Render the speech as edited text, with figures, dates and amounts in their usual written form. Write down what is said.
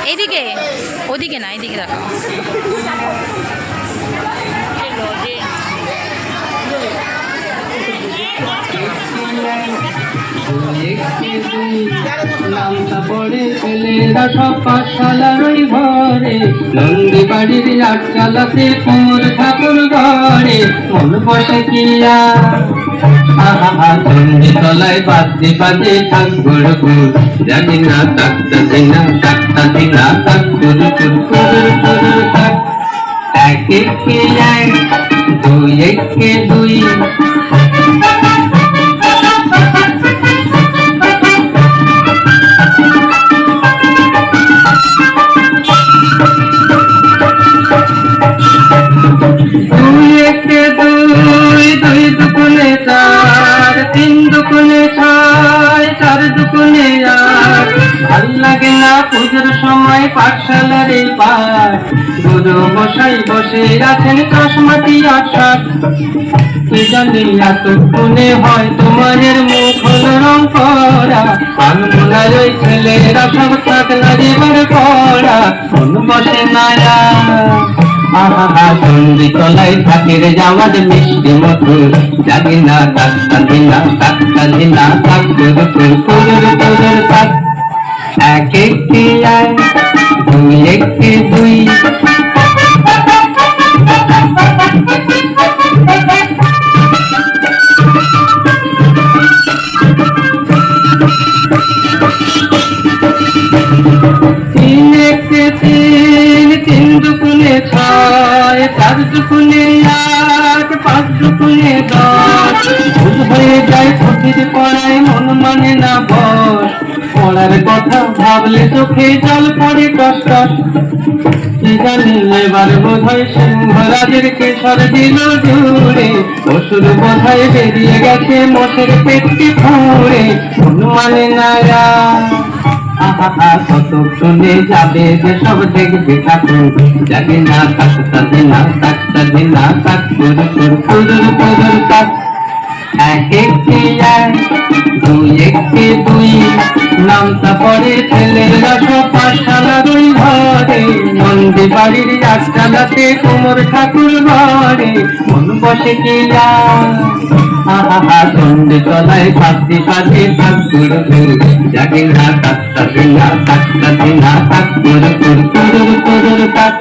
এইদিকে, ওদিকে না, এইদিকে দেখো। সব পাঠশালার ওই ঘরে নন্দী বাড়ির আট চালাতে কুমোর ঠাকুর ঘরে মন বসে কিয়া চন্ডী তলায় বাজে বাজে ঠাকুর গুর জানি না তাক্তা দিনা ঠাকুর থাক এক একে এক দুই একে দুই দুই দুগুণে চার তিন দুগুণে ছয় চার দুগুণে আট ভাল লাগে না পুজোর সময় পাঠশালার পাঠ গুরু মশাই বসে আছেন চশমাটি আটসাট কি জানি এতক্ষণে হয় তোমাদের মুখ হলো রং করা আনমোনার ওই ছেলেরা সব থাকলা এবার পড়া মন বসে না চন্ডী তলায় থাকে রে যাওয়ার মিষ্টি মধুর জানি না তাক্তা দিনা ঠাকুর থাক এক একে এক দুই একে দুই তিন একে তিন তিন দুগুণে ছয় চার দুগুণে আট পাঁচ দুগুণে দশ ভুল হয়ে যায় পুঁথির পড়ায় মন মানে না বস পড়ার কথা ভাবলে চোখে জল পড়ে টস টস কি জানি এবার বোধ হয় সিংহরাজের কেশর দিল জুড়ে অসুর বোধ হয় বেরিয়ে গেছে মোষের পেটটি ফুঁড়ে মন মানে না কতক্ষণে যাবে যে সব দেখবে ঠাকুর জানি না তাক্তা দিনা ঠাকুর থাক এক একে এক দুই একে দুই নামটা পড়ে ছেলেরা সব পাঠশালার ওই ঘরে নন্দী বাড়ির আট চালাতে কুমোর ঠাকুর ঘরে মন বসে কিয়া চন্ডী তলায় বাজে বাজে ঠাকুর জানি না তাক্তা দিনা ঠাকুর থাক